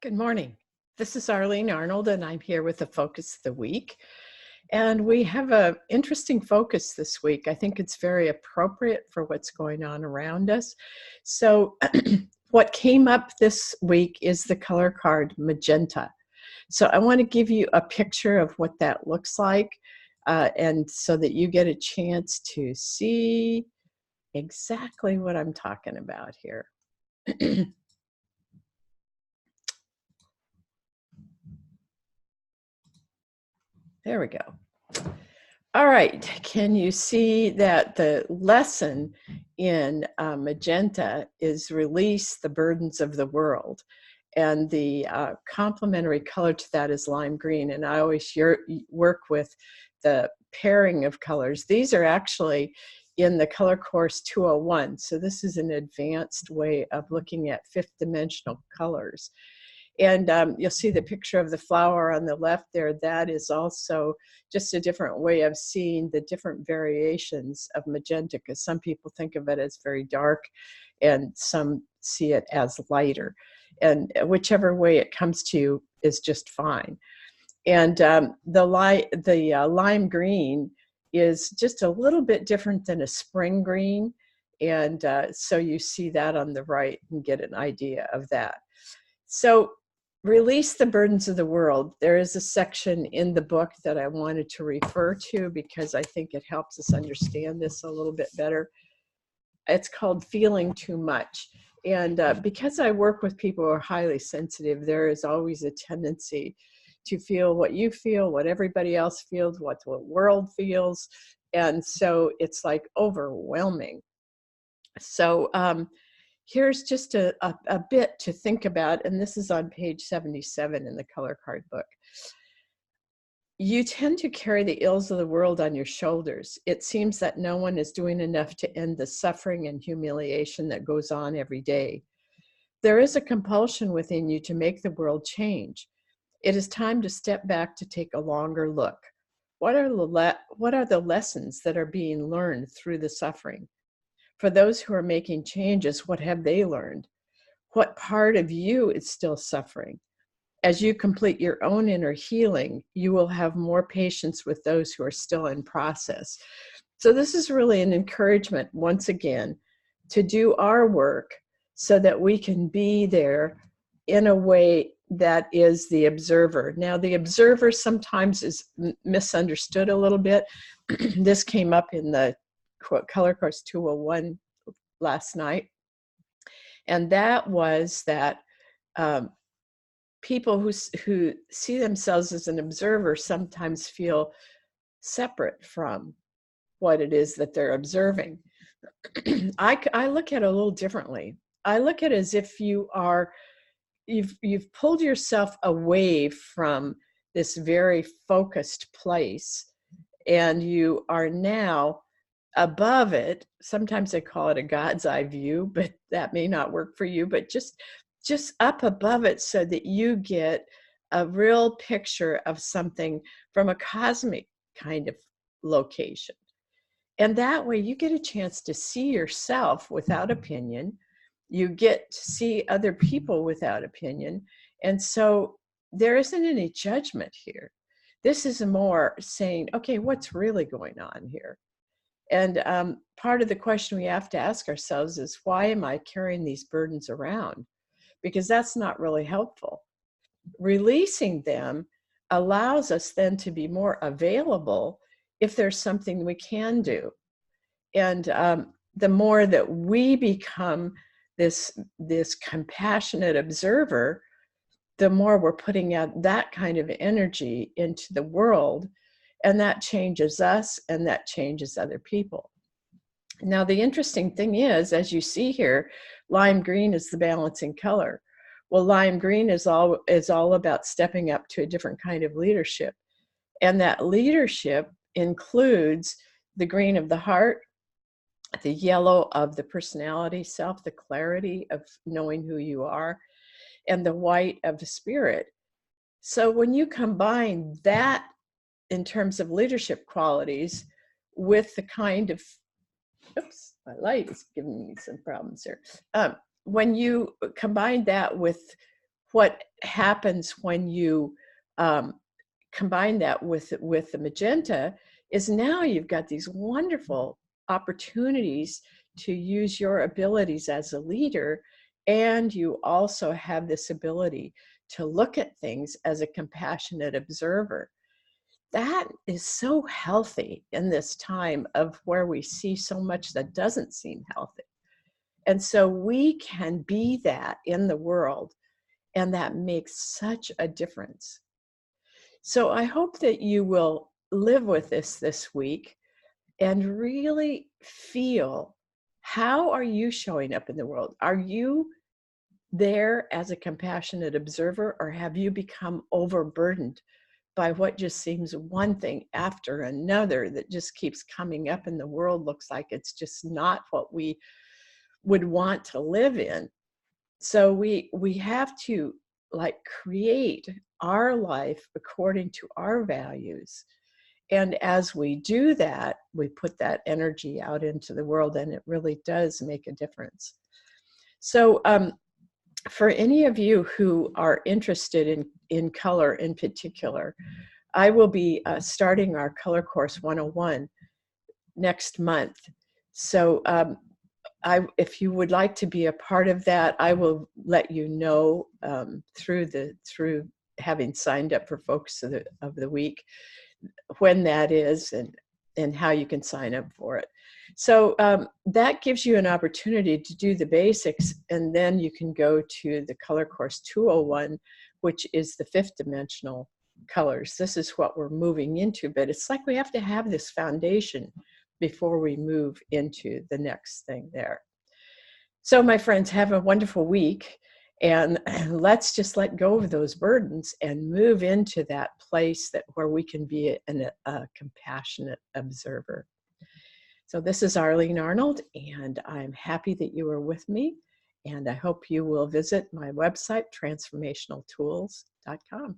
Good morning. This is Arlene Arnold, and I'm here with the focus of the week. And we have an interesting focus this week. I think it's very appropriate for what's going on around us. So what came up this week is the color card magenta. So I want to give you a picture of what that looks like, and so that you get a chance to see exactly what I'm talking about here. There we go. All right, can you see that the lesson in magenta is release the burdens of the world? And the complementary color to that is lime green. And I always work with the pairing of colors. These are actually in the color course 201. So this is an advanced way of looking at fifth dimensional colors. And you'll see the picture of the flower on the left there. That is also just a different way of seeing the different variations of magenta, because some people think of it as very dark and some see it as lighter. And whichever way it comes to you is just fine. And the lime green is just a little bit different than a spring green. And so you see that on the right and get an idea of that. So release the burdens of the world. There is a section in the book that I wanted to refer to because I think it helps us understand this a little bit better. It's called Feeling Too Much. And because I work with people who are highly sensitive, there is always a tendency to feel what you feel, what everybody else feels, what the world feels. And so it's like overwhelming. So here's just a bit to think about, and this is on page 77 in the color card book. You tend to carry the ills of the world on your shoulders. It seems that no one is doing enough to end the suffering and humiliation that goes on every day. There is a compulsion within you to make the world change. It is time to step back to take a longer look. What are the lessons that are being learned through the suffering? For those who are making changes, what have they learned? What part of you is still suffering? As you complete your own inner healing, you will have more patience with those who are still in process. So this is really an encouragement, once again, to do our work so that we can be there in a way that is the observer. Now, the observer sometimes is misunderstood a little bit. This came up in the color course 201 last night, and that was that people who see themselves as an observer sometimes feel separate from what it is that they're observing. I look at it a little differently. I look at it as if you've pulled yourself away from this very focused place, and you are now above it. Sometimes they call it a God's eye view, but that may not work for you, but just up above it so that you get a real picture of something from a cosmic kind of location. And that way you get a chance to see yourself without opinion. You get to see other people without opinion. And so there isn't any judgment here. This is more saying, okay, what's really going on here? And part of the question we have to ask ourselves is, why am I carrying these burdens around? Because that's not really helpful. Releasing them allows us then to be more available if there's something we can do. And the more that we become this compassionate observer, the more we're putting out that kind of energy into the world. And that changes us, and that changes other people. Now, the interesting thing is, as you see here, lime green is the balancing color. Well, lime green is all about stepping up to a different kind of leadership. And that leadership includes the green of the heart, the yellow of the personality self, the clarity of knowing who you are, and the white of the spirit. So when you combine that in terms of leadership qualities with the kind of, oops, my light is giving me some problems here. When you combine that with what happens when you combine that with the magenta is now you've got these wonderful opportunities to use your abilities as a leader, and you also have this ability to look at things as a compassionate observer. That is so healthy in this time of where we see so much that doesn't seem healthy. And so we can be that in the world, and that makes such a difference. So I hope that you will live with this week and really feel, how are you showing up in the world? Are you there as a compassionate observer, or have you become overburdened by what just seems one thing after another that just keeps coming up in the world? Looks like it's just not what we would want to live in. So we have to like create our life according to our values. And as we do that, we put that energy out into the world, and it really does make a difference. So for any of you who are interested in color in particular, I will be starting our Color Course 101 next month. So if you would like to be a part of that, I will let you know through having signed up for Focus of the Week when that is, and how you can sign up for it. So that gives you an opportunity to do the basics, and then you can go to the Color Course 201, which is the 5th dimensional colors. This is what we're moving into, but it's like we have to have this foundation before we move into the next thing there. So my friends, have a wonderful week, and let's just let go of those burdens and move into that place where we can be a compassionate observer. So this is Arlene Arnold, and I'm happy that you are with me, and I hope you will visit my website, transformationaltools.com.